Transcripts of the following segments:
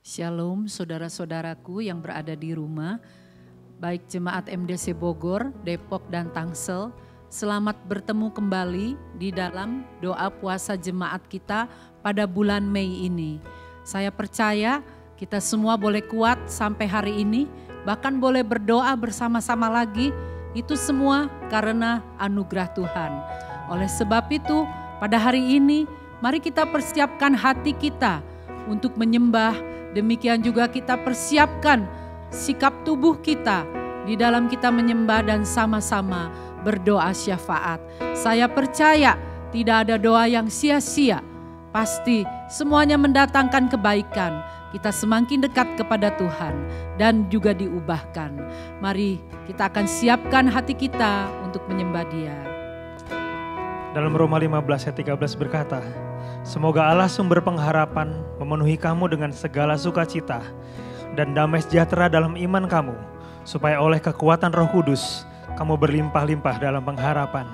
Shalom saudara-saudaraku yang berada di rumah, baik jemaat MDC Bogor, Depok dan Tangsel. Selamat bertemu kembali di dalam doa puasa jemaat kita pada bulan Mei ini. Saya percaya kita semua boleh kuat sampai hari ini, bahkan boleh berdoa bersama-sama lagi. Itu semua karena anugerah Tuhan. Oleh sebab itu, pada hari ini mari kita persiapkan hati kita untuk menyembah. Demikian juga kita persiapkan sikap tubuh kita di dalam kita menyembah dan sama-sama berdoa syafaat. Saya percaya tidak ada doa yang sia-sia. Pasti semuanya mendatangkan kebaikan. Kita semakin dekat kepada Tuhan dan juga diubahkan. Mari kita akan siapkan hati kita untuk menyembah Dia. Dalam Roma 15 ayat 13 berkata, semoga Allah sumber pengharapan memenuhi kamu dengan segala sukacita dan damai sejahtera dalam iman kamu, supaya oleh kekuatan Roh Kudus kamu berlimpah-limpah dalam pengharapan.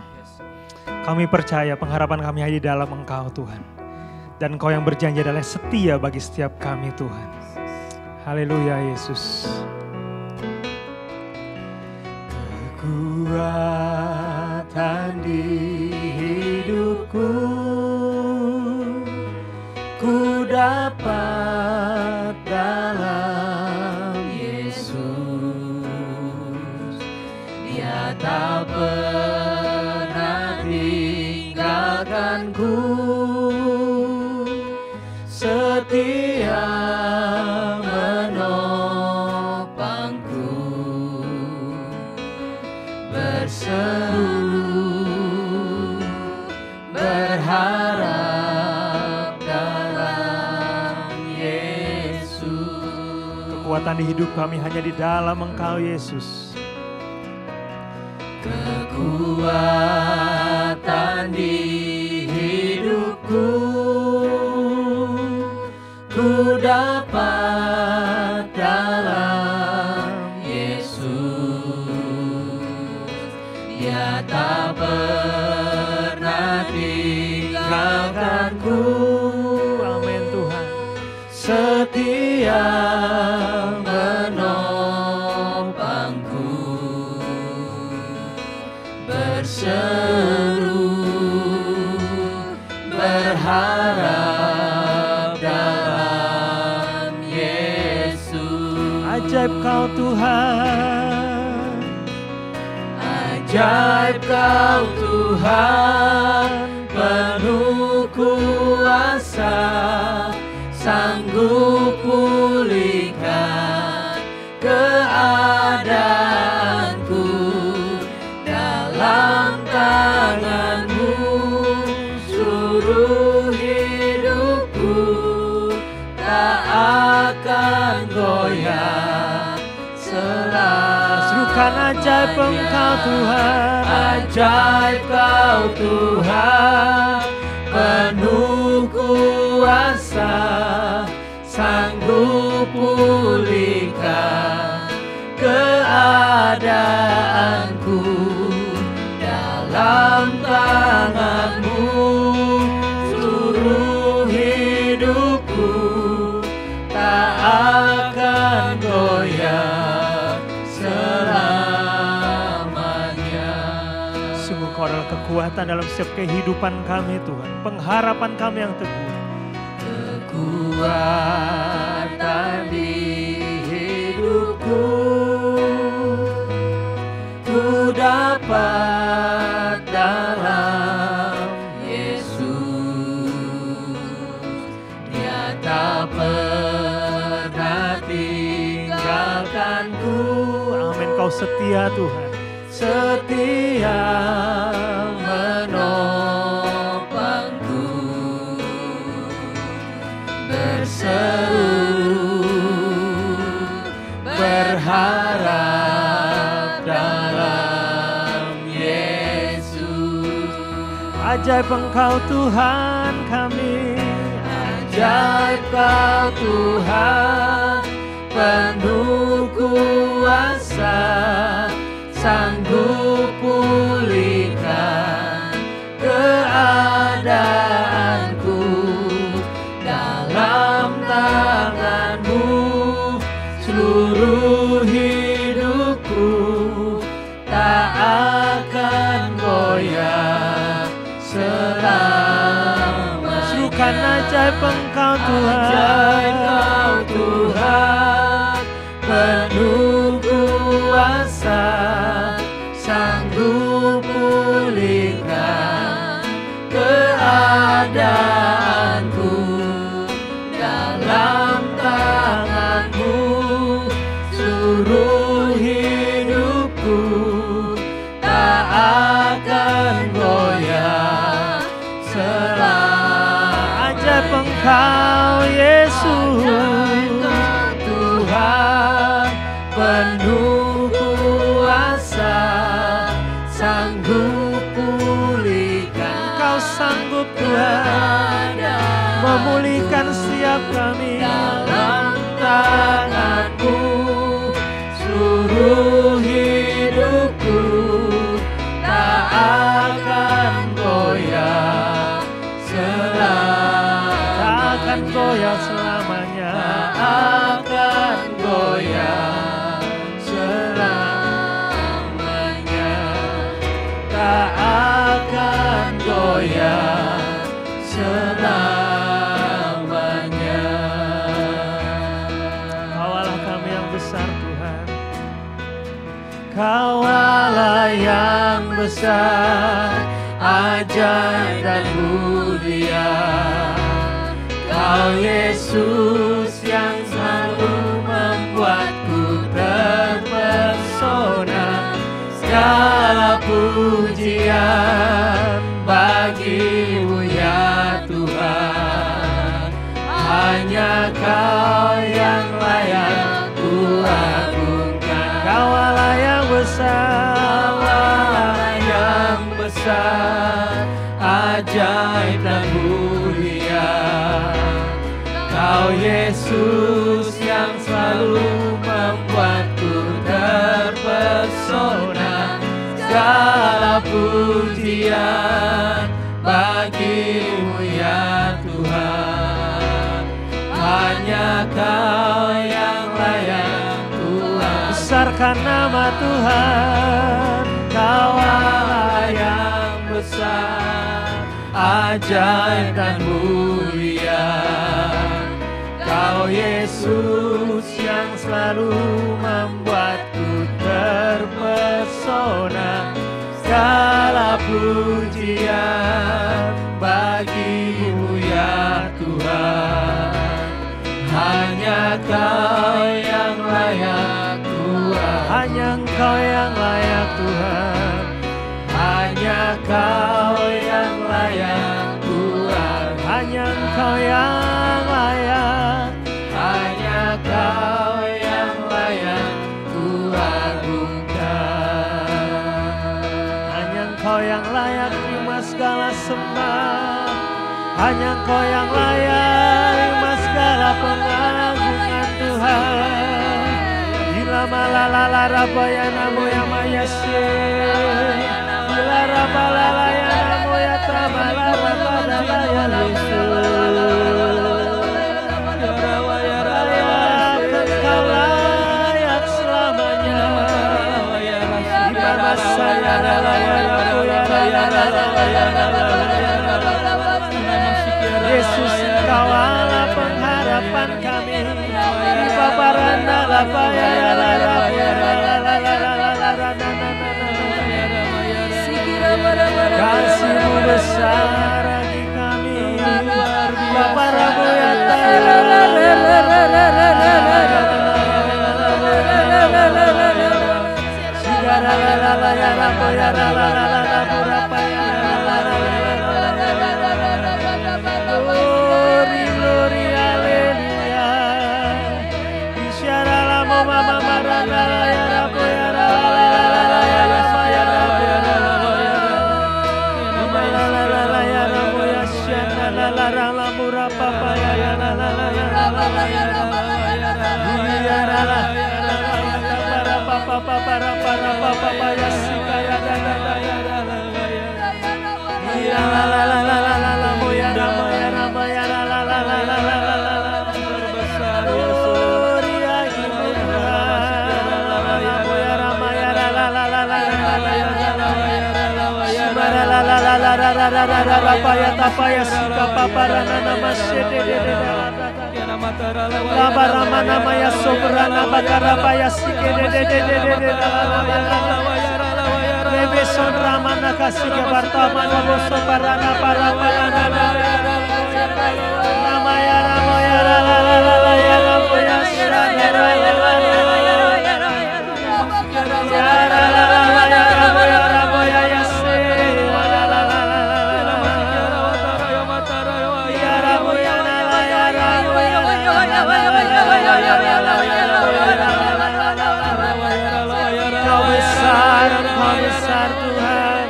Kami percaya pengharapan kami hanya di dalam Engkau Tuhan. Dan Engkau yang berjanji adalah setia bagi setiap kami Tuhan. Haleluya Yesus. Kekuatan di hidupku, ku dapat dalam Yesus. Dia tak pernah tinggalkanku, setia menopangku, berseru berharap dalam Yesus. Kekuatan di hidup kami hanya di dalam Engkau Yesus. Kekuatan di hidupku, ku dapat dalam Yesus. Dia tak pernah tinggalkanku. Amin Tuhan. Setia menopangku, berseru berharap dalam Yesus. Ajaib Kau Tuhan, ajaib Kau Tuhan, penuh kuasa, sanggup pulihkan keadaanku. Dalam tangan-Mu seluruh hidupku tak akan goyah selamanya. Serukan ajaib Engkau Tuhan, ajaib Kau Tuhan, penuh kuasa, sanggup pulihkan keadaanku. Dalam tangan-Mu seluruh hidupku tak akan goyah selamanya. Sungguh Kau adalah kekuatan dalam setiap kehidupan kami Tuhan, pengharapan kami yang teguh. Kekuatan di hidupku, ku dapat dalam Yesus. Dia tak pernah tinggalkanku. Amin. Kau setia Tuhan, setia menopangku, berseru berharap dalam Yesus. Ajaib Engkau Tuhan kami, ajaib Kau Tuhan, penuh kuasa, sanggup pulihkan keadaanku. Dalam tangan-Mu Ajaib Engkau Tuhan, ajaib Engkau Tuhan, penuh kuasa, sanggup pulihkan keadaanku. Dalam tangan-Mu seluruh hidupku tak akan goyah selama. ajaib Engkau Yesus, Tuhan penuh kuasa, sanggup pulihkan. Engkau sanggup Tuhan memulihkan setiap kami. Dalam tangan-Mu seluruh hidupku tak akan goyah selamanya. Tak akan goyah selamanya. Tak akan goyah selamanya. Tak akan goyah selamanya. Kau Allah kami yang besar Tuhan. Kau Allah yang besar, ajaib dan mulia. Kau Yesus yang selalu membuatku terpesona. Segala pujian bagi-Mu ya Tuhan. Hanya Kau yang layak ku agungkan. Kau Allah yang besar, Allah yang besar, ajaib dan mulia. Kau Yesus yang selalu membuatku terpesona. Segala pujian bagi-Mu ya Tuhan. Hanya Kau yang layak Tuhan. besarkan nama Tuhan. Kau Allah yang besar, ajaib dan mulia. Kau Yesus yang selalu membuatku terpesona. Segala pujian bagi-Mu ya Tuhan. Hanya Kau yang layak Tuhan. hanya Engkau yang layak Tuhan. Hanya Kau yang layak Tuhan. Hanya Engkau yang layak. Hanya Kau yang layak ku agungkan. Hanya Engkau yang layak terima segala sembah. Hanya Engkau yang layak terima segala pengagungan Tuhan. Bila malala rabaya namo ya mayasye. Bila rabalala ya namo ya tamala rabala ya Engkau layak selamanya. Ibadah saya Yesus Engkau Allah pengharapan kami. Ibabaranda lapaya kasih-Mu besar bagi kami. Bapa Rabu ya Glory, haleluya. Isyara mama marana ya Rabu ya Rapaya tapaya sika paparana nama shede Labarama nama ya sobrana bakarapaya sike Rebe son ramana kasike bartama nobo soparana parapana nama ya ramo ya la la la la ya ramo ya shana ya la la la ya la la la ya ramo ya ya se la la la la ya ramo ya la la ya ramo ya Kau besar Tuhan.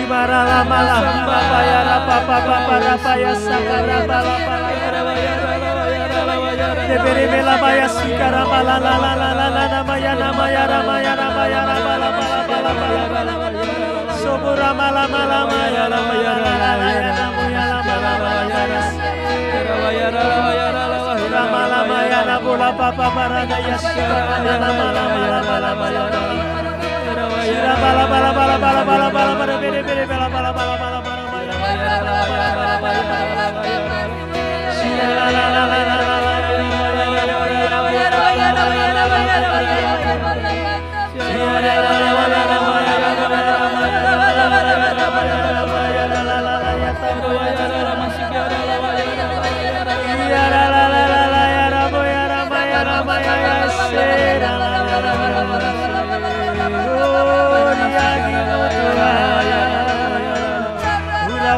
Shibara lama lama ya rapa papa rapa ya sakara bala bala Debere bela baya sikara bala la la la la la nama ya rama ya rama ya bala bala bala bala Sobura mala mala ya rama ya la la la ya namu ya lama lama ya rama ya nabula papa barada ya sikara lama lama ya Shira bala bala bala bala bala bala bala bere bere bala bala bala bala bala Shira la la la la la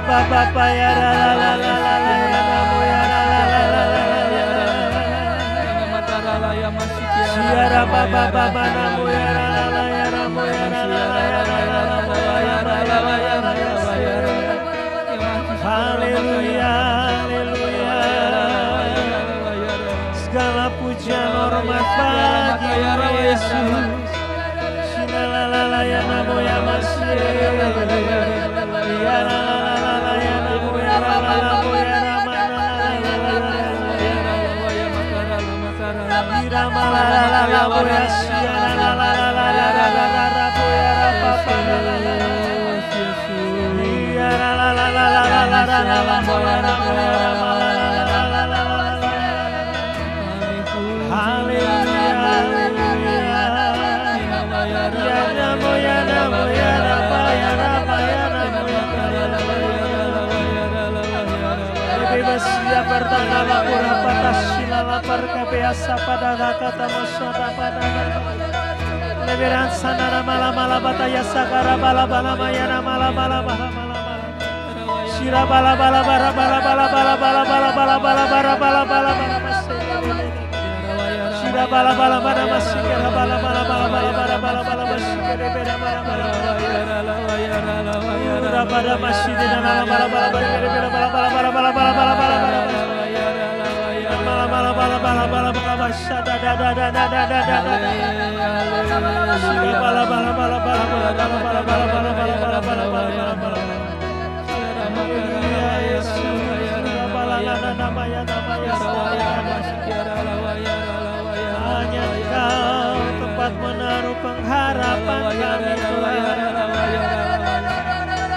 Papa ya la la la la la ya namo ya la la la la ya Shira papa papa namo ya la la la ya namo ya la la ya Haleluya haleluya segala pujian hormat bagi Yesus Shira la la la ya namo ya Masih ya la pada kata masyarakat pada leberan sana mala mala bataya sakara bala bala mayana mala mala mala mala shira bala bala bala bala bala bala bala bala bala bala bala bala bala shira bala bala bala masikera bala bala bala bala bala bala bala masikera bala bala bala ura pada masidina bala bala bala bala bala bala bala bala bala bala bala bala bala bala bala bala shada da da da da da da da shira bala bala bala bala bala bala bala bala bala bala bala bala bala ya Yesus bala la namanya hanya Engkau tempat menaruh pengharapan kami Tuhan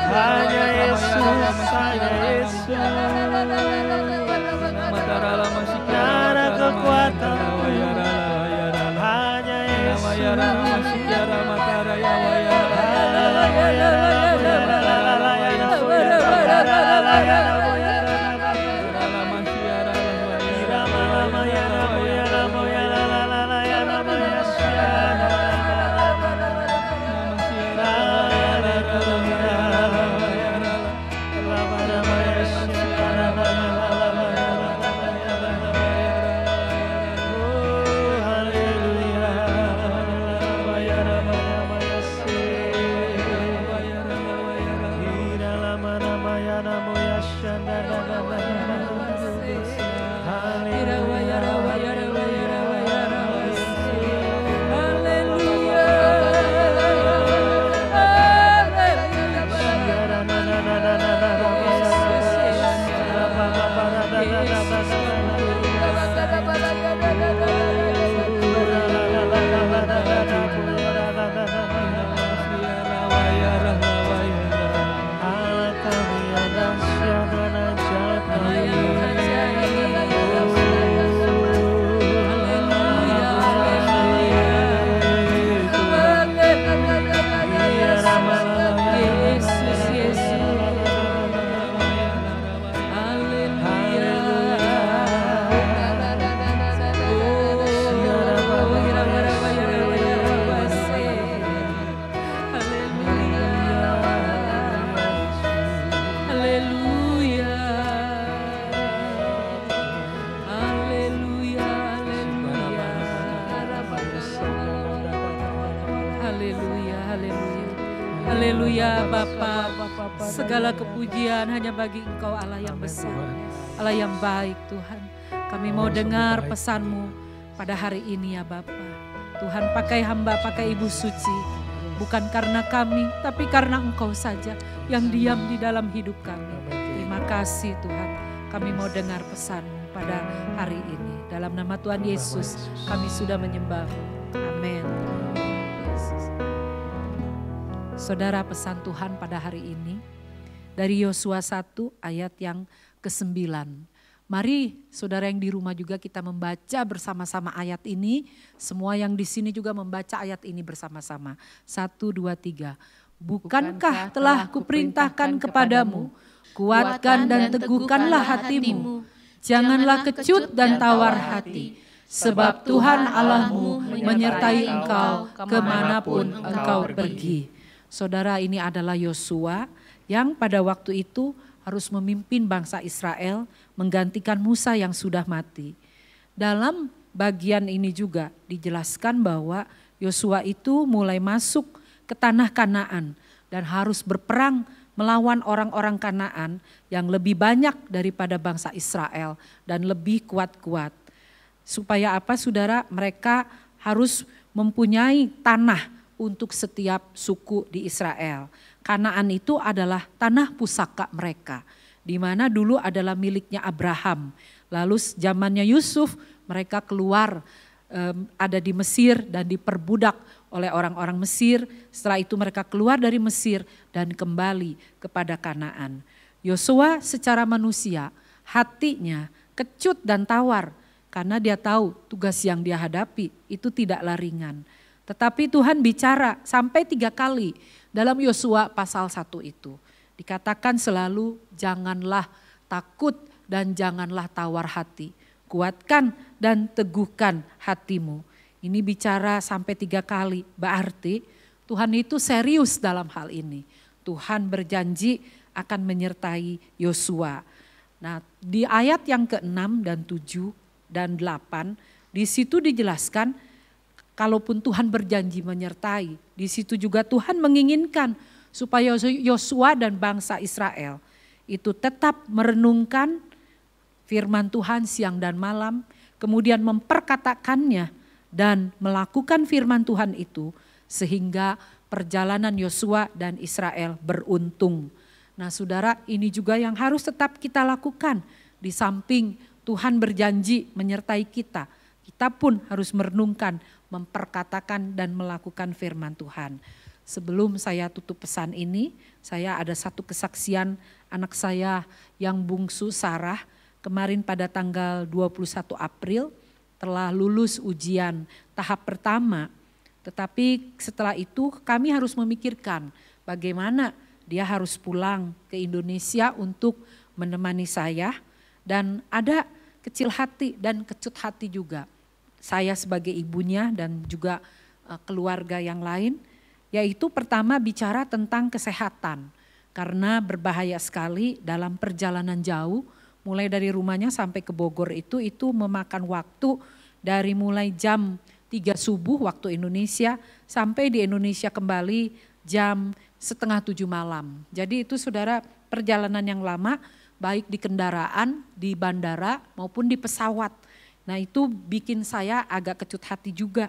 hanya Yesus Tiada kekuatan hanya Yesus Shana Haleluya Bapa, segala kepujian hanya bagi Engkau Allah yang besar, Allah yang baik Tuhan. Kami mau dengar pesan-Mu pada hari ini ya Bapa. Tuhan pakai hamba, pakai Ibu Suci, bukan karena kami, tapi karena Engkau saja yang diam di dalam hidup kami. Terima kasih Tuhan, kami mau dengar pesan-Mu pada hari ini. Dalam nama Tuhan Yesus kami sudah menyembah-Mu. Amin. Saudara, pesan Tuhan pada hari ini dari Yosua 1 ayat yang ke-9. Mari saudara yang di rumah juga kita membaca bersama-sama ayat ini. Semua yang di sini juga membaca ayat ini bersama-sama. 1, 2, 3. Bukankah telah kuperintahkan kepadamu, kuatkan dan teguhkanlah hatimu. Janganlah kecut dan tawar hati. Sebab Tuhan Allahmu menyertai engkau kemanapun engkau pergi. Saudara, ini adalah Yosua yang pada waktu itu harus memimpin bangsa Israel menggantikan Musa yang sudah mati. Dalam bagian ini juga dijelaskan bahwa Yosua itu mulai masuk ke tanah Kanaan dan harus berperang melawan orang-orang Kanaan yang lebih banyak daripada bangsa Israel dan lebih kuat-kuat. Supaya apa saudara? Mereka harus mempunyai tanah untuk setiap suku di Israel. Kanaan itu adalah tanah pusaka mereka, di mana dulu adalah miliknya Abraham. Lalu zamannya Yusuf mereka keluar, ada di Mesir dan diperbudak oleh orang-orang Mesir. Setelah itu mereka keluar dari Mesir dan kembali kepada Kanaan. Yosua secara manusia hatinya kecut dan tawar karena dia tahu tugas yang dia hadapi itu tidaklah ringan. Tetapi Tuhan bicara sampai 3 kali dalam Yosua pasal 1 itu. Dikatakan selalu janganlah takut dan janganlah tawar hati. Kuatkan dan teguhkan hatimu. Ini bicara sampai 3 kali. Berarti Tuhan itu serius dalam hal ini. Tuhan berjanji akan menyertai Yosua. Nah, di ayat yang ke-6 dan 7 dan 8 di situ dijelaskan kalaupun Tuhan berjanji menyertai, di situ juga Tuhan menginginkan supaya Yosua dan bangsa Israel itu tetap merenungkan firman Tuhan siang dan malam, kemudian memperkatakannya dan melakukan firman Tuhan itu sehingga perjalanan Yosua dan Israel beruntung. Nah saudara, ini juga yang harus tetap kita lakukan. Di samping Tuhan berjanji menyertai kita, kita pun harus merenungkan, memperkatakan dan melakukan firman Tuhan. Sebelum saya tutup pesan ini, saya ada satu kesaksian anak saya yang bungsu Sarah kemarin pada tanggal 21 April telah lulus ujian tahap pertama. Tetapi setelah itu kami harus memikirkan bagaimana dia harus pulang ke Indonesia untuk menemani saya dan ada kecil hati dan kecut hati juga. Saya sebagai ibunya dan juga keluarga yang lain, yaitu pertama bicara tentang kesehatan. Karena berbahaya sekali dalam perjalanan jauh, mulai dari rumahnya sampai ke Bogor itu memakan waktu dari mulai jam 3 subuh waktu Indonesia sampai di Indonesia kembali jam setengah 7 malam. Jadi itu saudara perjalanan yang lama baik di kendaraan, di bandara maupun di pesawat. Nah itu bikin saya agak kecut hati juga.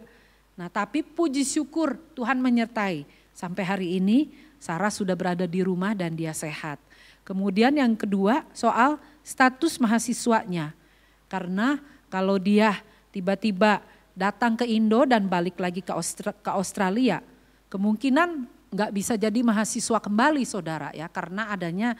Nah tapi puji syukur Tuhan menyertai. Sampai hari ini Sarah sudah berada di rumah dan dia sehat. Kemudian yang kedua soal status mahasiswanya. Karena kalau dia tiba-tiba datang ke Indo dan balik lagi ke Australia, kemungkinan nggak bisa jadi mahasiswa kembali saudara ya, karena adanya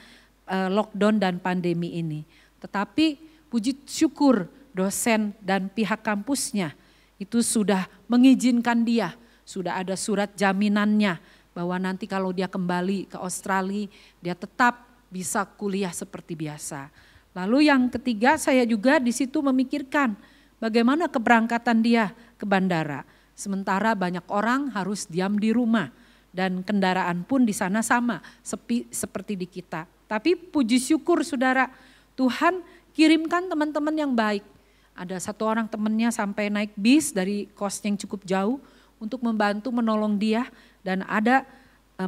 lockdown dan pandemi ini. Tetapi puji syukur dosen dan pihak kampusnya itu sudah mengizinkan dia, sudah ada surat jaminannya bahwa nanti kalau dia kembali ke Australia dia tetap bisa kuliah seperti biasa. Lalu yang ketiga saya juga di situ memikirkan bagaimana keberangkatan dia ke bandara. Sementara banyak orang harus diam di rumah dan kendaraan pun di sana sama sepi seperti di kita. Tapi puji syukur saudara, Tuhan kirimkan teman-teman yang baik. Ada satu orang temannya sampai naik bis dari kos yang cukup jauh untuk membantu menolong dia, dan ada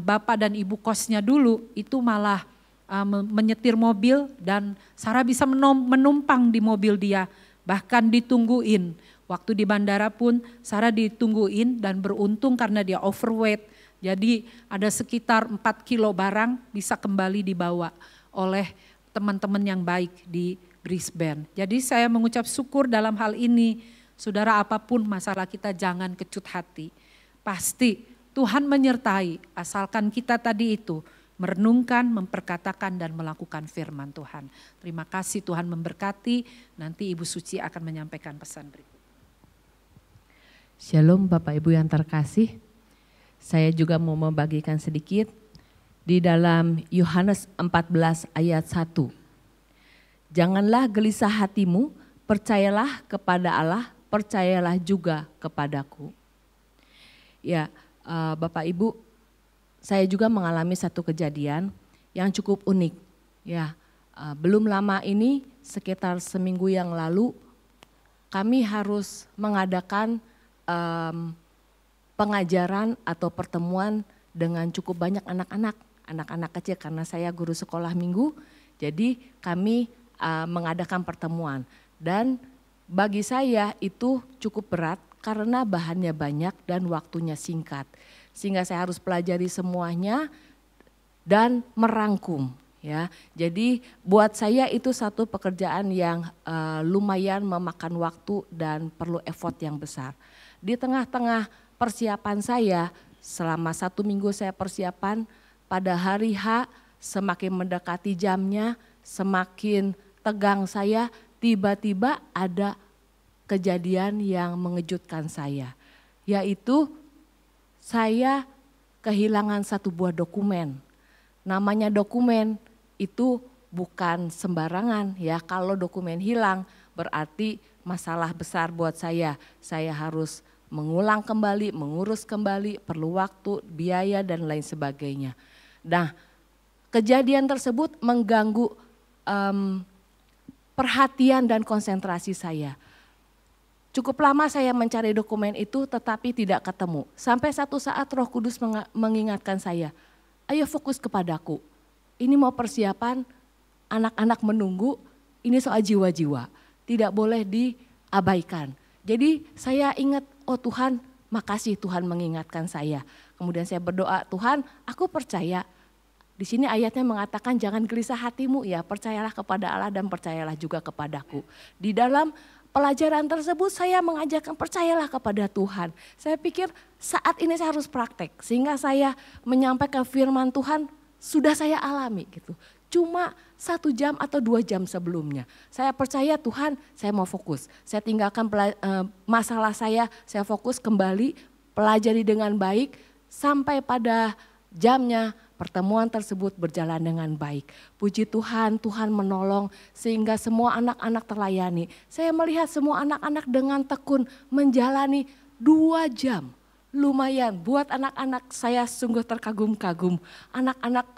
bapak dan ibu kosnya dulu itu malah menyetir mobil dan Sarah bisa menumpang di mobil dia, bahkan ditungguin. Waktu di bandara pun Sarah ditungguin dan beruntung karena dia overweight. Jadi ada sekitar 4 kilo barang bisa kembali dibawa oleh teman-teman yang baik di Brisbane. Jadi saya mengucap syukur dalam hal ini. Saudara, apapun masalah kita jangan kecut hati. Pasti Tuhan menyertai asalkan kita tadi itu merenungkan, memperkatakan dan melakukan firman Tuhan. Terima kasih, Tuhan memberkati. Nanti Ibu Suci akan menyampaikan pesan berikut. Shalom Bapak Ibu yang terkasih. Saya juga mau membagikan sedikit di dalam Yohanes 14 ayat 1. Janganlah gelisah hatimu, percayalah kepada Allah, percayalah juga kepadaku. Ya, Bapak Ibu, saya juga mengalami satu kejadian yang cukup unik. Ya, belum lama ini, sekitar seminggu yang lalu, kami harus mengadakan pengajaran atau pertemuan dengan cukup banyak anak-anak kecil karena saya guru sekolah minggu. Jadi kami mengadakan pertemuan dan bagi saya itu cukup berat karena bahannya banyak dan waktunya singkat. Sehingga saya harus pelajari semuanya dan merangkum. Ya, jadi buat saya itu satu pekerjaan yang lumayan memakan waktu dan perlu effort yang besar. Di tengah-tengah persiapan saya, selama 1 minggu saya persiapan, pada hari H semakin mendekati jamnya, semakin tegang saya, tiba-tiba ada kejadian yang mengejutkan saya. Yaitu saya kehilangan satu buah dokumen. Namanya dokumen itu bukan sembarangan ya, kalau dokumen hilang berarti masalah besar buat saya. Saya harus mengulang kembali, mengurus kembali, perlu waktu, biaya dan lain sebagainya. Nah, kejadian tersebut mengganggu perhatian dan konsentrasi saya. Cukup lama saya mencari dokumen itu tetapi tidak ketemu. Sampai satu saat Roh Kudus mengingatkan saya, ayo fokus kepadaku. Ini mau persiapan, anak-anak menunggu, ini soal jiwa-jiwa. Tidak boleh diabaikan. Jadi saya ingat, oh Tuhan, makasih Tuhan mengingatkan saya. Kemudian saya berdoa, Tuhan aku percaya. Di sini ayatnya mengatakan jangan gelisah hatimu ya, percayalah kepada Allah dan percayalah juga kepadaku. Di dalam pelajaran tersebut saya mengajarkan percayalah kepada Tuhan. Saya pikir saat ini saya harus praktek sehingga saya menyampaikan firman Tuhan sudah saya alami gitu. Cuma 1 jam atau 2 jam sebelumnya. Saya percaya Tuhan, saya mau fokus. Saya tinggalkan masalah saya fokus kembali, pelajari dengan baik. Sampai pada jamnya pertemuan tersebut berjalan dengan baik. Puji Tuhan, Tuhan menolong sehingga semua anak-anak terlayani. Saya melihat semua anak-anak dengan tekun menjalani 2 jam. Lumayan, buat anak-anak saya sungguh terkagum-kagum. Anak-anak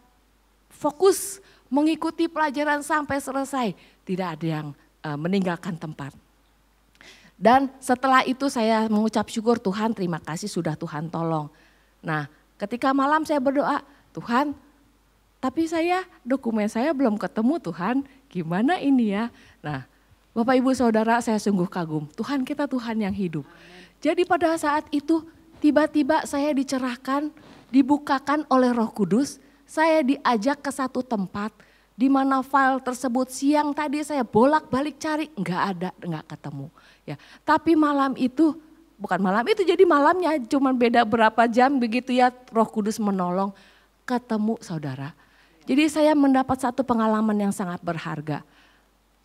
fokus mengikuti pelajaran sampai selesai, tidak ada yang meninggalkan tempat. Dan setelah itu saya mengucap syukur Tuhan, terima kasih sudah Tuhan tolong. Nah, ketika malam saya berdoa, Tuhan, tapi dokumen saya belum ketemu Tuhan, gimana ini ya? Nah, Bapak Ibu Saudara saya sungguh kagum, Tuhan kita Tuhan yang hidup. Jadi pada saat itu tiba-tiba saya dicerahkan, dibukakan oleh Roh Kudus. Saya diajak ke satu tempat di mana file tersebut siang tadi saya bolak-balik cari, enggak ketemu. Ya, tapi bukan malam itu jadi malamnya cuma beda berapa jam begitu ya Roh Kudus menolong ketemu saudara. Jadi saya mendapat satu pengalaman yang sangat berharga.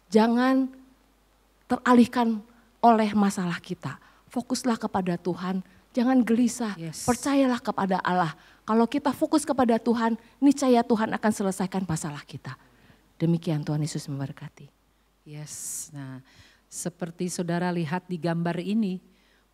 Jangan teralihkan oleh masalah kita. Fokuslah kepada Tuhan, jangan gelisah, percayalah kepada Allah. Kalau kita fokus kepada Tuhan, niscaya Tuhan akan selesaikan masalah kita. Demikian Tuhan Yesus memberkati. Yes, nah seperti saudara lihat di gambar ini,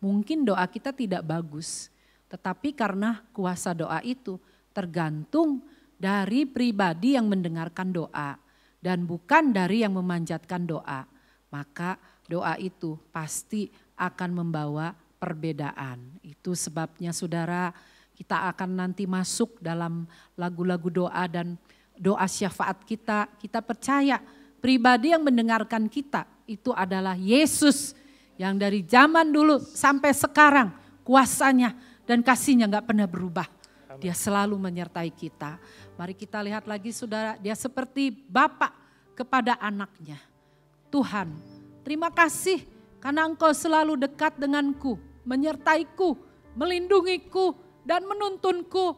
mungkin doa kita tidak bagus. Tetapi karena kuasa doa itu tergantung dari pribadi yang mendengarkan doa. Dan bukan dari yang memanjatkan doa. Maka doa itu pasti akan membawa perbedaan. Itu sebabnya saudara, Kita akan nanti masuk dalam lagu-lagu doa dan doa syafaat kita. Kita percaya pribadi yang mendengarkan kita itu adalah Yesus yang dari zaman dulu sampai sekarang kuasanya dan kasihnya gak pernah berubah. Dia selalu menyertai kita. Mari kita lihat lagi saudara, dia seperti Bapa kepada anaknya. Tuhan, terima kasih karena Engkau selalu dekat denganku, menyertaiku, melindungiku, dan menuntunku.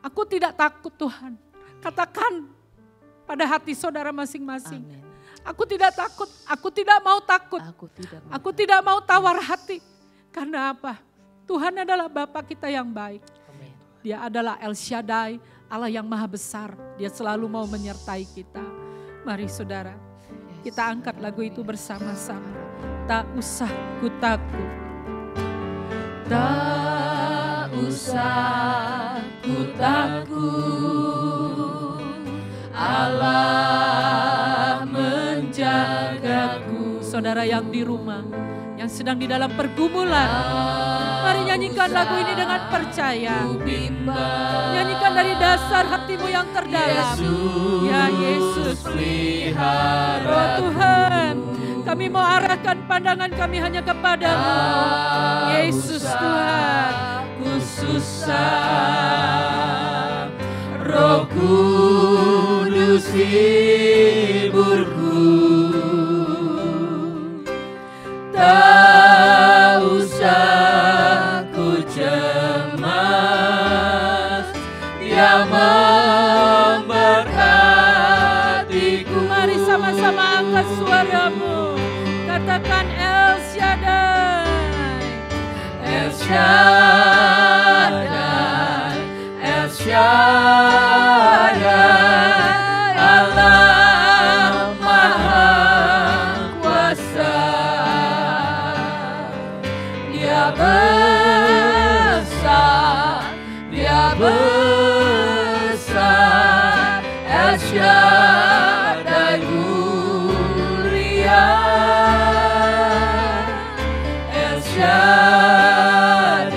Aku tidak takut Tuhan. Katakan pada hati saudara masing-masing. Amin. Aku tidak takut, aku tidak mau takut. Aku tidak mau tawar hati. Karena apa? Tuhan adalah Bapa kita yang baik. Dia adalah El Shaddai, Allah yang maha besar. Dia selalu mau menyertai kita. Mari saudara, kita angkat lagu itu bersama-sama. Tak usah ku takut. Tak usah ku takut, Allah menjagaku. Saudara yang di rumah, yang sedang di dalam pergumulan, mari nyanyikan lagu ini dengan percaya. Nyanyikan dari dasar hatimu yang terdalam. Ya Yesus, oh Tuhan, kami mau arahkan pandangan kami hanya kepadamu. Yesus Tuhan, ku susah, Roh Kudus hiburku. Tak usah ku cemas, Dia memberkatiku. mari sama-sama angkat suaramu. Katakan El Shaddai. El Shaddai, El Shaddai, Allah Maha Kuasa. Dia besar, Dia besar, El Shaddai mulia, El Shaddai,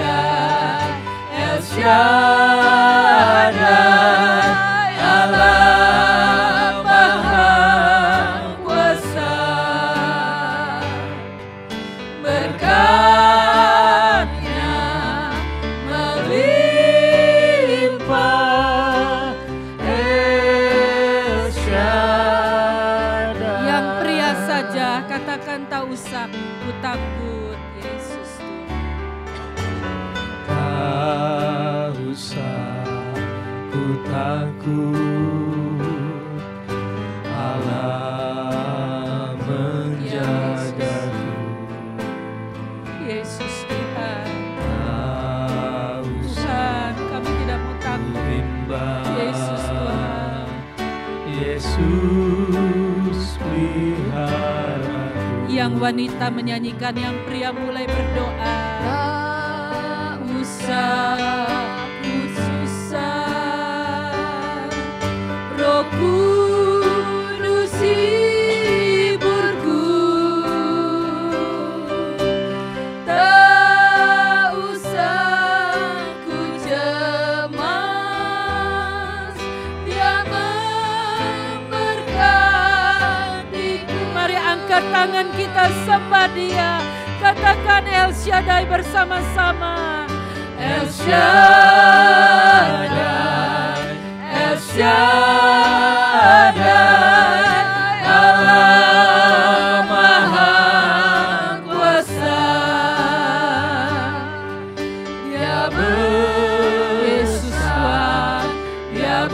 El Shaddai, Allah Maha Kuasa. Berkat-Nya melimpah, El Shaddai. Yang pria saja katakan tak usah ku takut. Yesus Tuhan. Tak usah ku takut, Allah menjagaku. Yesus Tuhan. Tak usah Tuhan, kami tidak mau takut. bimbang, Yesus Tuhan. Yesus peliharaku. Yang wanita menyanyikan, yang pria mulai berdoa. Tak usah Ku susah, Roh Kudus hiburku. Tak usah ku cemas, Dia memberkatiku. Mari angkat tangan kita sembah Dia. Katakan El Shaddai bersama-sama. El Shaddai, El Shaddai, Allah Maha Kuasa. Dia Yesus besar, Tuhan. Dia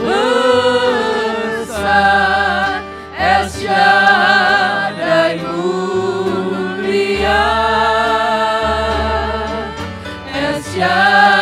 besar, El Shaddai mulia, El Shaddai,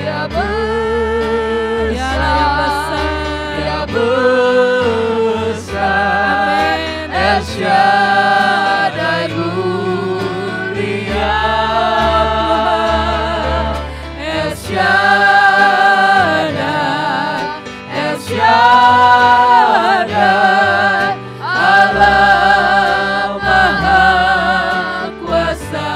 Dia besar, Dialah yang besar. Dia besar. Amin. El Shaddai mulia, El Shaddai, El Shaddai, Allah Maha Kuasa.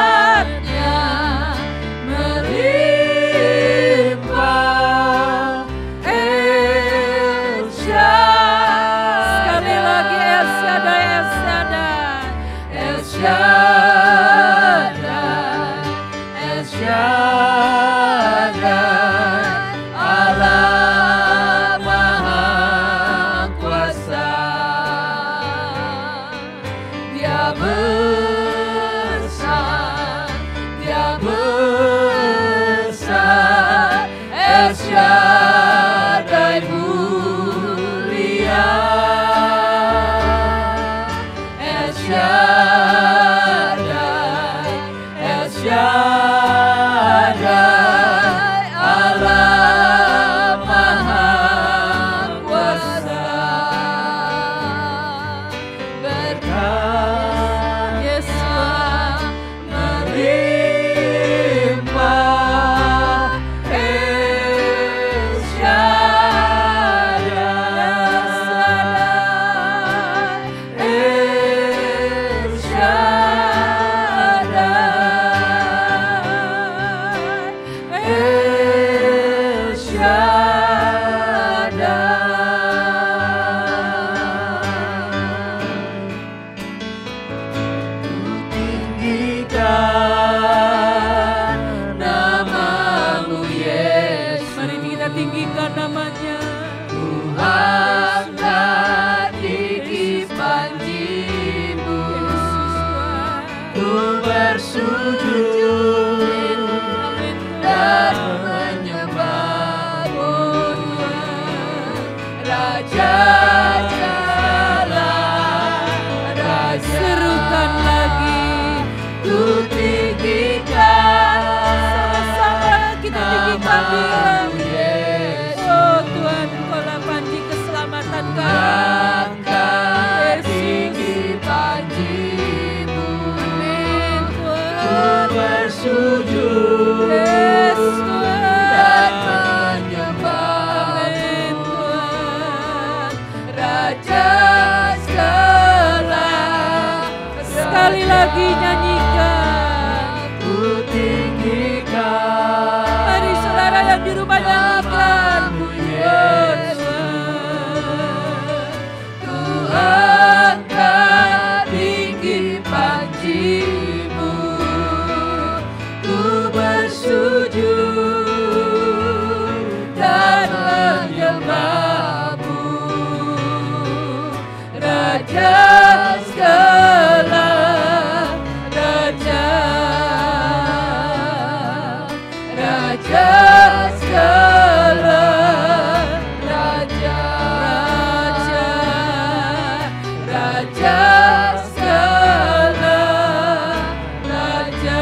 Berkat-Nya melimpah, El Shaddai. Sekali lagi El Shaddai, El Shaddai. El Shaddai, El Shaddai, Allah Maha Kuasa. Dia besar, Dia besar, El Shaddai mulia, El Shaddai, El Shaddai, Allah Maha Kuasa. Berkat Yesus. melimpah, El Shaddai, El Shaddai, El Shaddai. Tinggikan namamu Yesus, Mari kita tinggikan namanya. ku angkat tinggi panjimu, ku bersujud dan menyembahmu, Raja segala raja. Serukan lagi. Ku tinggikan, Sama-sama kita tinggikan Dia. namamu Yesus. Oh Tuhan, Engkaulah panji keselamatan kami. Angkat tinggi panjimu, Amin ku Tuhan. bersujud Yes Tuhan. dan Amin menyembahmu, Tuhan. Raja segala Sekali lagi nyanyikan. ku tinggikan. Mari saudara yang di rumah nyanyikan. Namamu Oh Yesus. Tuhan. Ku angkat tinggi panjimu, ku bersujud dan menyembahmu, Raja segala raja, Raja segala raja, Raja segala raja.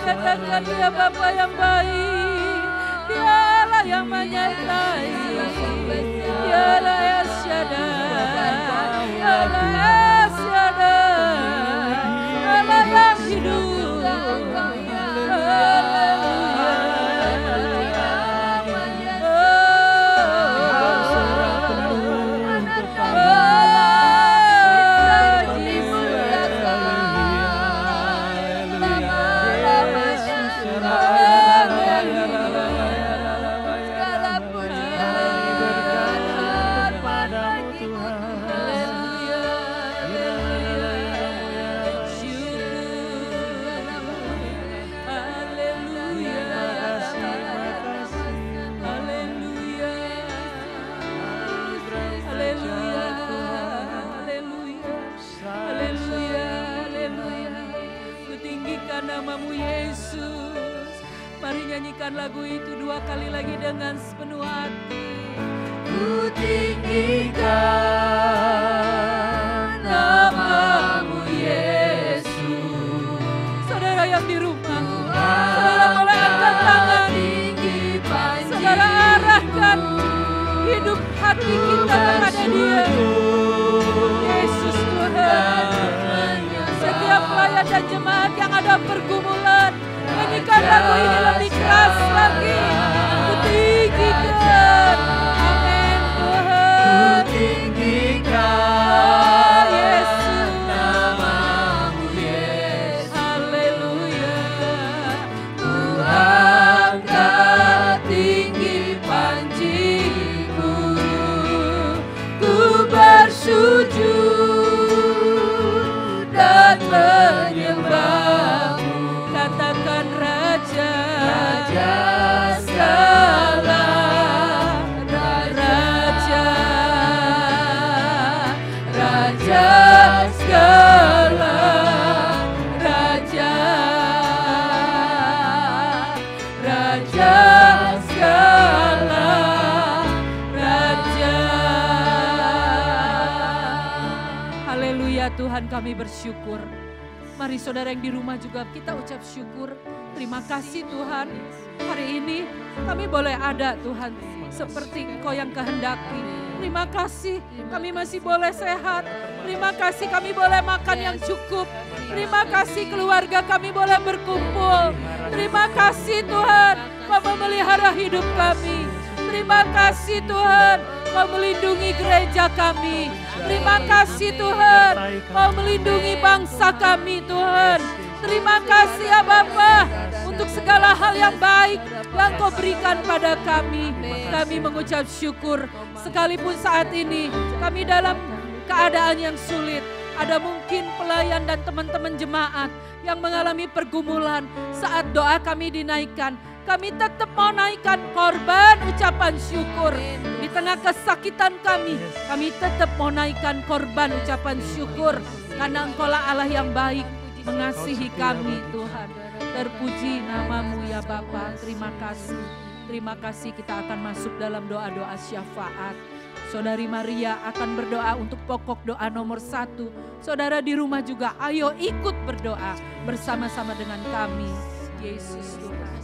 Katakan dia Bapa yang baik, dialah yang menyertai, dialah El Shaddai, dialah El Shaddai, dialah yang hidup. Nyanyikan lagu itu 2 kali lagi dengan sepenuh hati. Ku tinggikan namamu Yesus. Saudara yang di rumah, Saudara boleh angkat tangan. Saudara arahkan hidup hati kita kepada Dia. Yesus Tuhan. Setiap pelayan dan jemaat yang ada pergumulan, nyanyikan lagu ini lebih keras lagi. Kutinggikan, amin Tuhan. Oh Yesus, namamu Yesus. Haleluya. Tuhan tinggi panjiku, ku bersujud dan menyembahmu. Katakan Raja, Raja segala Raja, Raja segala Raja, Raja segala Raja. Haleluya Tuhan, kami bersyukur. Mari saudara yang di rumah juga kita ucap syukur. Terima kasih Tuhan. Hari ini kami boleh ada Tuhan seperti Engkau yang kehendaki. Terima kasih kami masih boleh sehat. Terima kasih kami boleh makan yang cukup. Terima kasih keluarga kami boleh berkumpul. Terima kasih Tuhan Kau memelihara hidup kami. Terima kasih Tuhan Kau melindungi gereja kami. Terima kasih Tuhan Kau melindungi bangsa kami Tuhan. Terima kasih ya Bapa untuk segala hal yang baik yang Kau berikan pada kami. Kami mengucap syukur sekalipun saat ini kami dalam keadaan yang sulit. Ada mungkin pelayan dan teman-teman jemaat yang mengalami pergumulan saat doa kami dinaikkan. Kami tetap mau naikkan korban ucapan syukur. Di tengah kesakitan kami tetap mau naikkan korban ucapan syukur. Karena Engkaulah Allah yang baik, mengasihi kami Tuhan. Terpuji namamu ya Bapa. Terima kasih. Terima kasih, kita akan masuk dalam doa-doa syafaat. Saudari Maria akan berdoa untuk pokok doa nomor 1. Saudara di rumah juga ayo ikut berdoa bersama-sama dengan kami. Yesus Tuhan.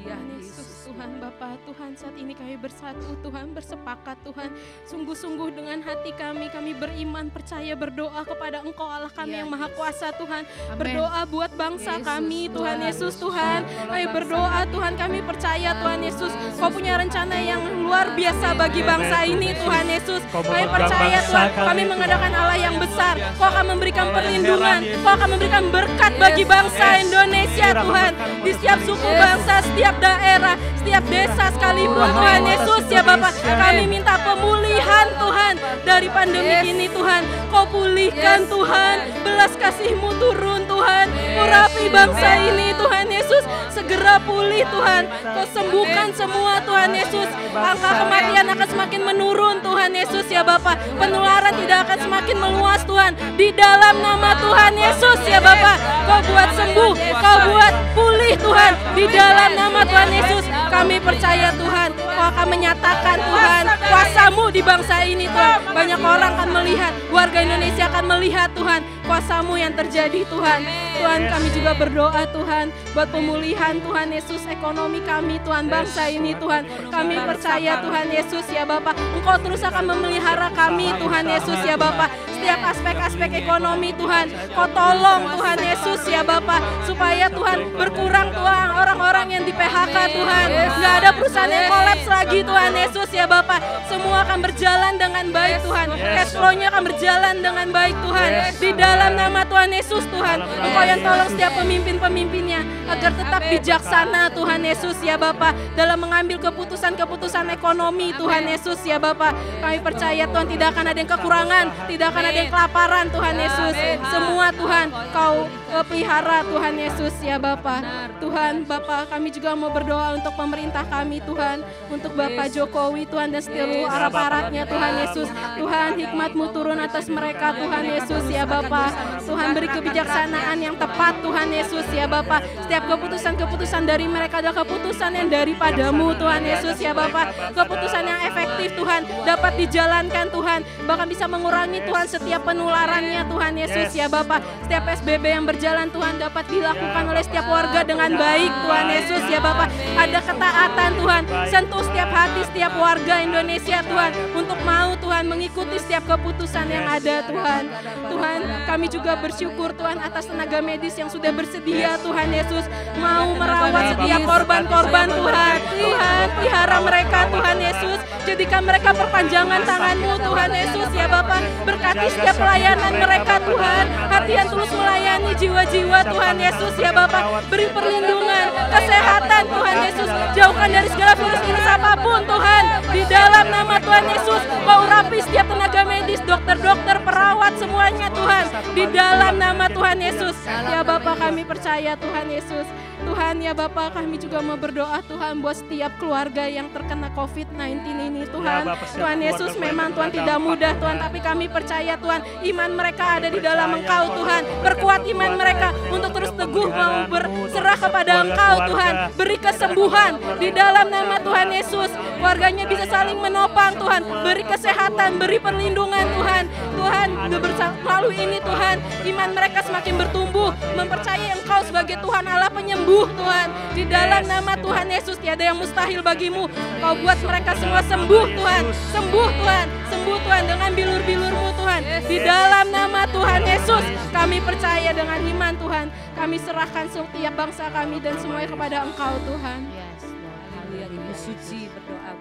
Ya Yesus Tuhan Bapa, Tuhan saat ini kami bersatu Tuhan, bersepakat Tuhan, sungguh-sungguh dengan hati kami beriman, percaya, berdoa kepada Engkau Allah kami yang Maha Kuasa Tuhan. Amen. Berdoa buat bangsa Yesus, kami Tuhan Tuhan. Yesus Tuhan. Kami berdoa Tuhan, kami percaya Tuhan Yesus, Kau punya rencana yang luar biasa bagi bangsa ini Tuhan Yesus. Kami percaya Tuhan, kami mengadakan Allah yang besar. Kau akan memberikan perlindungan, Kau akan memberikan berkat bagi bangsa Indonesia Tuhan. Di setiap suku bangsa, setiap daerah, setiap desa sekalipun Tuhan Yesus ya Bapak. Kami minta pemulihan Tuhan dari pandemi ini Tuhan. Kau pulihkan Tuhan, belas kasih-Mu turun Tuhan. Urapi bangsa ini Tuhan Yesus, segera pulih Tuhan. Kau sembuhkan semua Tuhan Yesus. Angka kematian akan semakin menurun Tuhan Yesus ya Bapak. Penularan tidak akan semakin meluas Tuhan. Di dalam nama Tuhan Yesus ya Bapak. Kau buat sembuh, Kau buat pulih Tuhan. Di dalam nama Tuhan Yesus kami percaya Tuhan, Kau akan menyatakan Tuhan kuasa-Mu di bangsa ini Tuhan. Banyak orang akan melihat, warga Indonesia akan melihat Tuhan kuasa-Mu yang terjadi Tuhan. Tuhan kami juga berdoa Tuhan buat pemulihan Tuhan Yesus ekonomi kami Tuhan, bangsa ini Tuhan. Kami percaya Tuhan Yesus ya Bapak, Engkau terus akan memelihara kami Tuhan Yesus ya Bapak. Setiap aspek-aspek ekonomi Tuhan, Kau tolong Tuhan Yesus ya Bapak, supaya Tuhan berkurang Tuhan orang-orang yang di PHK Tuhan. Nggak ada perusahaan yang kolaps lagi Tuhan Yesus ya Bapak. Semua akan berjalan dengan baik Tuhan. Cash flow-nya akan berjalan dengan baik Tuhan. Di dalam nama Tuhan Yesus Tuhan, Engkau yang tolong setiap pemimpin-pemimpinnya agar tetap bijaksana Tuhan Yesus ya Bapak, dalam mengambil keputusan-keputusan ekonomi Tuhan Yesus ya Bapak. Kami percaya Tuhan tidak akan ada yang kekurangan, tidak akan ada yang kelaparan Tuhan Yesus. Semua Tuhan Kau pelihara Tuhan Yesus ya Bapak. Tuhan Bapak, kami juga mau berdoa untuk pemerintah kami Tuhan, untuk Bapak Jokowi Tuhan dan seluruh aparatnya Tuhan Yesus. Tuhan hikmat-Mu turun atas mereka Tuhan Yesus ya Bapak. Tuhan beri kebijaksanaan yang tepat Tuhan Yesus ya Bapak. Setiap setiap keputusan-keputusan dari mereka adalah keputusan yang daripadamu Tuhan Yesus ya Bapak. Keputusan yang efektif Tuhan dapat dijalankan Tuhan. Bahkan bisa mengurangi Tuhan setiap penularannya Tuhan Yesus ya Bapak. Setiap PSBB yang berjalan Tuhan dapat dilakukan oleh setiap warga dengan baik Tuhan Yesus ya Bapak. Ada ketaatan Tuhan. Sentuh setiap hati setiap warga Indonesia Tuhan. Untuk mau Tuhan mengikuti setiap keputusan yang ada Tuhan. Tuhan kami juga bersyukur Tuhan atas tenaga medis yang sudah bersedia Tuhan Yesus. Mau merawat setiap korban-korban Tuhan. Tuhan pelihara mereka Tuhan Yesus. Jadikan mereka perpanjangan tangan-Mu Tuhan Yesus ya Bapak. Berkati setiap pelayanan mereka Tuhan. Hati yang tulus melayani jiwa-jiwa Tuhan Yesus ya Bapak. Beri perlindungan, kesehatan Tuhan Yesus. Jauhkan dari segala virus virus apapun Tuhan. Di dalam nama Tuhan Yesus, Kau urapi setiap tenaga medis, dokter-dokter, perawat semuanya Tuhan. Di dalam nama Tuhan Yesus. Ya Bapak kami percaya Tuhan Yesus. Tuhan ya Bapak kami juga mau berdoa Tuhan buat setiap keluarga yang terkena COVID-19 ini Tuhan. Tuhan Yesus memang Tuhan tidak mudah Tuhan. Tapi kami percaya Tuhan iman mereka ada di dalam Engkau Tuhan. Perkuat iman mereka untuk terus teguh mau berserah kepada Engkau Tuhan. Beri kesembuhan di dalam nama Tuhan Yesus. Keluarganya bisa saling menopang Tuhan. Beri kesehatan, beri perlindungan Tuhan. Tuhan melalui ini Tuhan iman mereka semakin bertumbuh. Mempercayai Engkau sebagai Tuhan Allah penyembuh Tuhan. Di dalam nama Tuhan Yesus tiada yang mustahil bagimu. Kau buat mereka semua sembuh Tuhan. Sembuh Tuhan. Sembuh Tuhan dengan bilur-bilur-Mu Tuhan. Di dalam nama Tuhan Yesus kami percaya dengan iman Tuhan. Kami serahkan setiap bangsa kami dan semuanya kepada Engkau Tuhan. Haleluya, Ibu Suci berdoa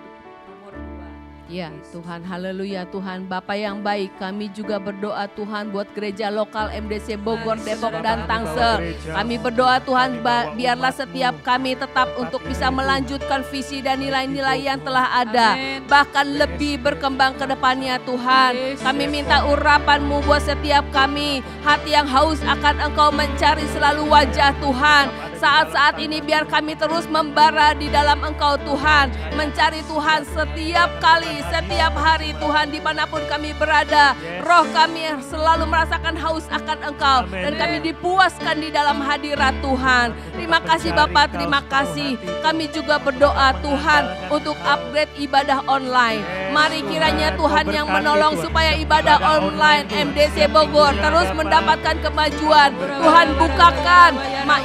nomor 2. Ya Tuhan, haleluya Tuhan. Bapa yang baik, kami juga berdoa Tuhan buat gereja lokal MDC Bogor, Depok, dan Tangsel. Kami berdoa Tuhan, biarlah setiap kami tetap untuk bisa melanjutkan visi dan nilai-nilai yang telah ada. Bahkan lebih berkembang ke depannya Tuhan. Kami minta urapan-Mu buat setiap kami. Hati yang haus akan Engkau mencari selalu wajah Tuhan. Saat-saat ini biar kami terus membara di dalam Engkau Tuhan. Mencari Tuhan setiap kali, setiap hari Tuhan dimanapun kami berada. Roh kami selalu merasakan haus akan Engkau. Dan kami dipuaskan di dalam hadirat Tuhan. Terima kasih Bapak, terima kasih. Kami juga berdoa Tuhan untuk upgrade ibadah online. Mari kiranya Tuhan yang menolong supaya ibadah online MDC Bogor terus mendapatkan kemajuan. Tuhan bukakan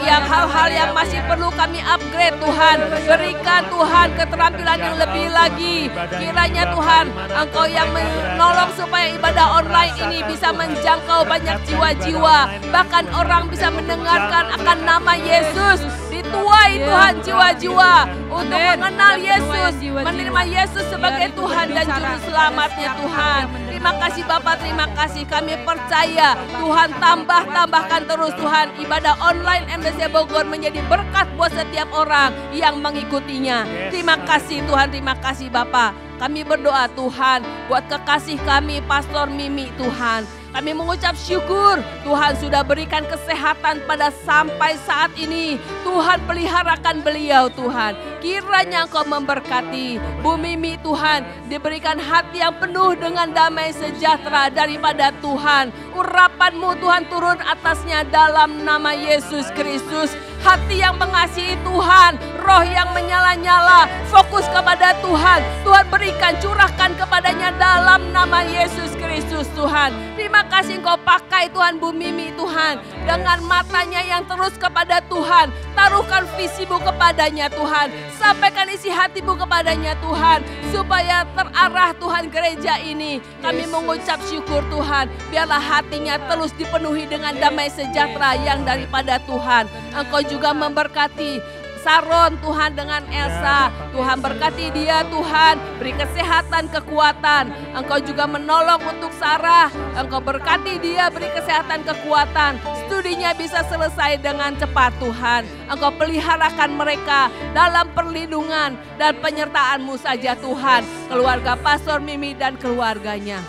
yang hal-hal yang masih perlu kami upgrade Tuhan. Berikan Tuhan keterampilan yang lebih lagi. Kiranya Tuhan Engkau yang menolong supaya ibadah online ini bisa menjangkau banyak jiwa-jiwa. Bahkan orang bisa mendengarkan akan nama Yesus. Dituai Tuhan jiwa-jiwa untuk mengenal Yesus. Menerima Yesus sebagai Tuhan dan Juru Selamatnya Tuhan. Terima kasih Bapak, terima kasih. Kami percaya Tuhan tambahkan terus Tuhan ibadah online MDC Bogor menjadi berkat buat setiap orang yang mengikutinya. Terima kasih Tuhan, terima kasih Bapak. Kami berdoa Tuhan buat kekasih kami Pastor Mimi Tuhan. Kami mengucap syukur Tuhan sudah berikan kesehatan pada sampai saat ini. Tuhan peliharakan beliau Tuhan. Kiranya Engkau memberkati Bu Mimi Tuhan. Diberikan hati yang penuh dengan damai sejahtera daripada Tuhan. Urapan-Mu Tuhan turun atasnya dalam nama Yesus Kristus. Hati yang mengasihi Tuhan, roh yang menyala-nyala, fokus kepada Tuhan. Tuhan berikan, curahkan kepadanya dalam nama Yesus Kristus Tuhan. Terima kasih Engkau pakai Tuhan Bu Mimi Tuhan. Dengan matanya yang terus kepada Tuhan. Taruhkan visi-Mu kepadanya Tuhan. Sampaikan isi hati-Mu kepadanya Tuhan. Supaya terarah Tuhan gereja ini. Kami mengucap syukur Tuhan. Biarlah hatinya terus dipenuhi dengan damai sejahtera yang daripada Tuhan. Engkau juga memberkati Saron Tuhan dengan Elsa. Tuhan berkati dia Tuhan. Beri kesehatan, kekuatan. Engkau juga menolong untuk Sarah. Engkau berkati dia, beri kesehatan, kekuatan. Studinya bisa selesai dengan cepat Tuhan. Engkau peliharakan mereka dalam perlindungan dan penyertaan-Mu saja Tuhan. Keluarga Pastor Mimi dan keluarganya.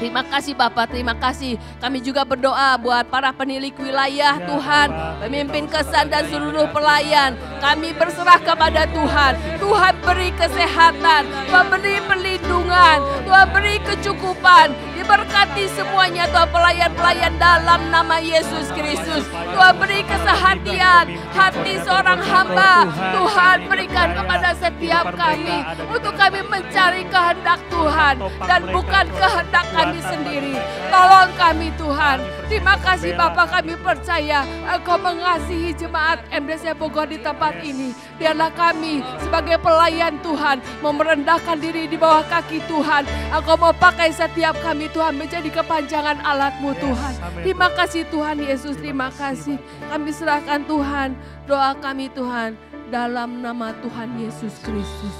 Terima kasih Bapak, terima kasih. Kami juga berdoa buat para penilik wilayah Tuhan, pemimpin kesan dan seluruh pelayan. Kami berserah kepada Tuhan. Tuhan beri kesehatan, memberi perlindungan perlindungan, Tuhan beri kecukupan, diberkati semuanya Tuhan pelayan-pelayan dalam nama Yesus Kristus. Tuhan beri kesehatian hati seorang hamba, Tuhan berikan kepada setiap kami untuk kami mencari kehendak Tuhan dan bukan kehendak kami sendiri. Tolong kami Tuhan. Terima kasih Bapa, kami percaya Engkau mengasihi jemaat MDC Bogor di tempat ini. Biarlah kami sebagai pelayan Tuhan mau merendahkan diri di bawah kaki Tuhan. Engkau mau pakai setiap kami Tuhan menjadi kepanjangan alat-Mu Tuhan. Terima kasih Tuhan Yesus, terima kasih. Kami serahkan Tuhan doa kami Tuhan dalam nama Tuhan Yesus Kristus.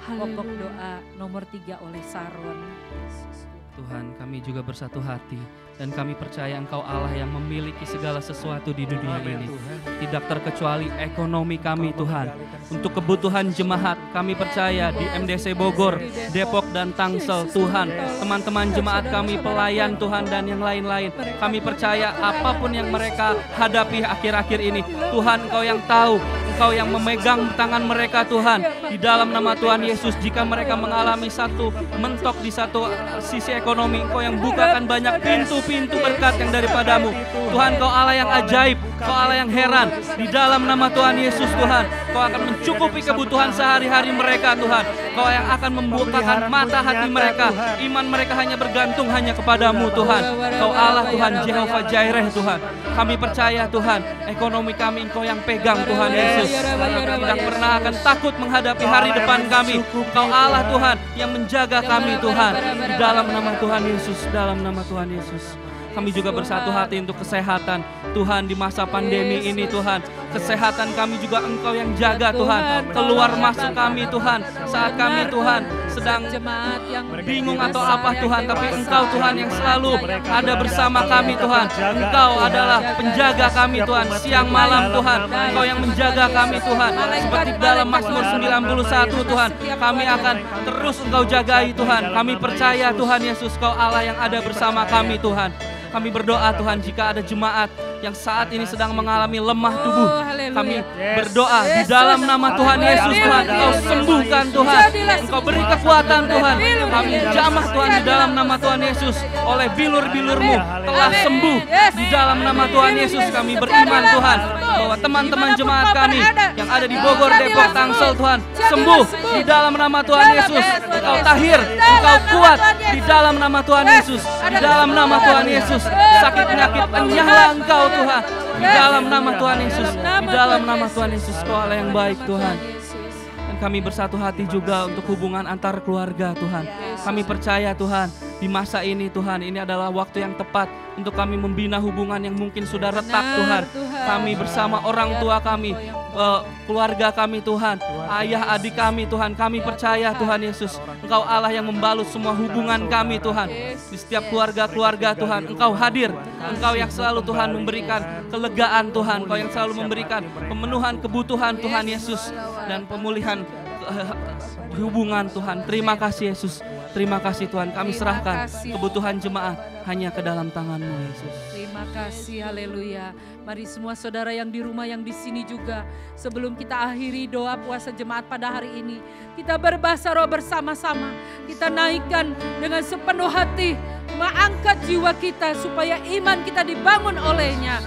Pokok doa nomor 3 oleh Saron. Tuhan, kami juga bersatu hati dan kami percaya Engkau Allah yang memiliki segala sesuatu di dunia ini. Tidak terkecuali ekonomi kami Tuhan. Untuk kebutuhan jemaat kami percaya di MDC Bogor, Depok dan Tangsel Tuhan. Teman-teman jemaat kami pelayan Tuhan dan yang lain-lain. Kami percaya apapun yang mereka hadapi akhir-akhir ini, Tuhan Engkau yang tahu. Engkau yang memegang tangan mereka Tuhan. Di dalam nama Tuhan Yesus, jika mereka mengalami satu mentok di satu sisi ekonomi, Engkau yang bukakan banyak pintu-pintu berkat yang daripadamu. Tuhan, Kau Allah yang ajaib, Kau Allah yang heran. Di dalam nama Tuhan Yesus Tuhan, Kau akan mencukupi kebutuhan sehari-hari mereka Tuhan. Kau yang akan membukakan mata hati mereka. Iman mereka hanya bergantung hanya kepadamu Tuhan. Kau Allah Tuhan, Jehovah Jireh Tuhan. Kami percaya Tuhan, ekonomi kami Engkau yang pegang Tuhan Yesus. Tidak pernah akan takut menghadapi hari depan kami. Kau Allah Tuhan yang menjaga kami Tuhan. Di dalam nama Tuhan Yesus, dalam nama Tuhan Yesus. Kami juga bersatu hati untuk kesehatan Tuhan di masa pandemi ini Tuhan. Kesehatan kami juga Engkau yang jaga Tuhan. Keluar masuk kami Tuhan. Saat kami Tuhan sedang bingung atau apa Tuhan. Tapi Engkau Tuhan yang selalu ada bersama kami Tuhan. Engkau adalah penjaga kami Tuhan. Siang malam Tuhan, Engkau yang menjaga kami Tuhan. Seperti dalam Mazmur 91 Tuhan. Kami akan terus Engkau jagai Tuhan. Kami percaya Tuhan Yesus, Kau Allah yang ada bersama kami Tuhan. Kami berdoa Tuhan, jika ada jemaat yang saat ini sedang mengalami lemah tubuh, kami berdoa di dalam nama Tuhan Yesus Tuhan, Engkau sembuhkan Tuhan, Engkau beri kekuatan Tuhan. Kami jamah Tuhan di dalam nama Tuhan Yesus, oleh bilur-bilur-Mu telah sembuh. Di dalam nama Tuhan Yesus kami beriman Tuhan, bahwa teman-teman jemaat kami yang ada di Bogor, Depok, Tangsel Tuhan, sembuh di dalam nama Tuhan Yesus. Engkau tahir, Engkau kuat di dalam nama Tuhan Yesus, di dalam nama Tuhan Yesus. Sakit penyakit enyahlah Engkau Tuhan, di dalam nama Tuhan Yesus, di dalam nama Tuhan Yesus. Kau Allah yang baik Tuhan. Dan kami bersatu hati juga untuk hubungan antar keluarga Tuhan. Kami percaya Tuhan, di masa ini Tuhan, ini adalah waktu yang tepat untuk kami membina hubungan yang mungkin sudah retak Tuhan. Kami bersama orang tua kami, keluarga kami Tuhan, ayah adik kami Tuhan, kami percaya Tuhan Yesus, Engkau Allah yang membalut semua hubungan kami Tuhan. Di setiap keluarga-keluarga Tuhan, Engkau hadir, Engkau yang selalu Tuhan memberikan kelegaan Tuhan, Engkau yang selalu memberikan pemenuhan kebutuhan Tuhan Yesus, dan pemulihan hubungan Tuhan. Terima kasih Yesus, terima kasih Tuhan, kami serahkan kebutuhan jemaat hanya ke dalam tangan-Mu Yesus. Terima kasih, haleluya. Mari semua saudara yang di rumah, yang di sini juga, sebelum kita akhiri doa puasa jemaat pada hari ini, kita berbahasa roh bersama-sama. Kita naikkan dengan sepenuh hati, mengangkat jiwa kita supaya iman kita dibangun olehnya.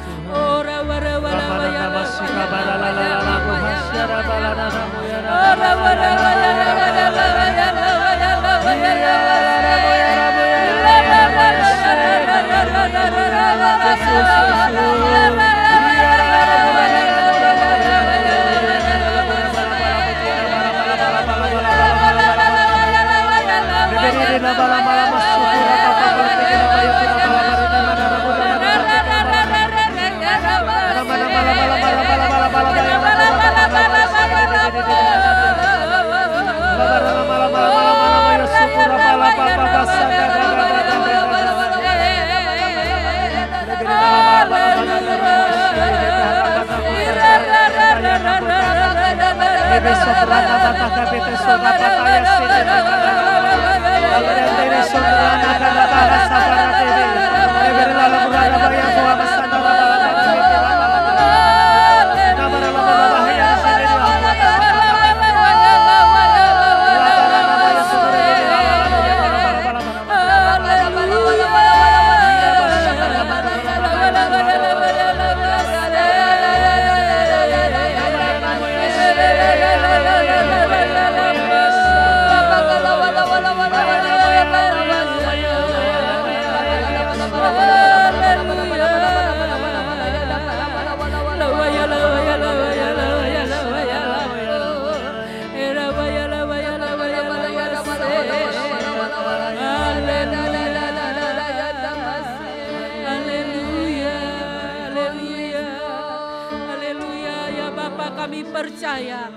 kami percaya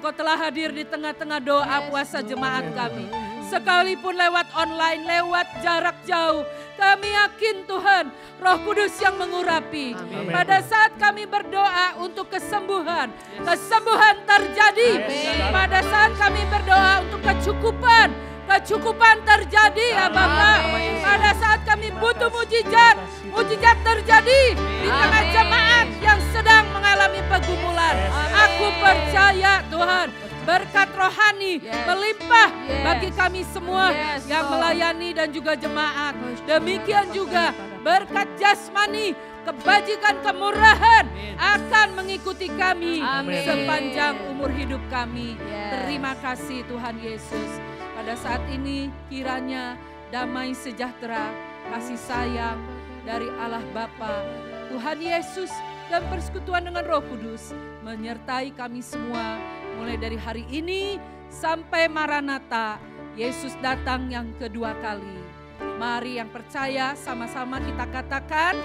Engkau telah hadir di tengah-tengah doa puasa jemaat kami. Sekalipun lewat online, lewat jarak jauh, kami yakin Tuhan, Roh Kudus yang mengurapi. Amin. Pada saat kami berdoa untuk kesembuhan, kesembuhan terjadi. Pada saat kami berdoa untuk kecukupan, kecukupan terjadi ya Bapak. Pada saat kami butuh mujizat, mujizat terjadi di tengah jemaat yang sedang mengalami pergumulan. Aku percaya Tuhan, berkat rohani melimpah bagi kami semua yang melayani dan juga jemaat. Demikian juga berkat jasmani, kebajikan, kemurahan akan mengikuti kami sepanjang umur hidup kami. Terima kasih Tuhan Yesus. Pada saat ini kiranya damai sejahtera, kasih sayang dari Allah Bapa, Tuhan Yesus dan persekutuan dengan Roh Kudus menyertai kami semua mulai dari hari ini sampai Maranatha, Yesus datang yang kedua kali. Mari yang percaya sama-sama kita katakan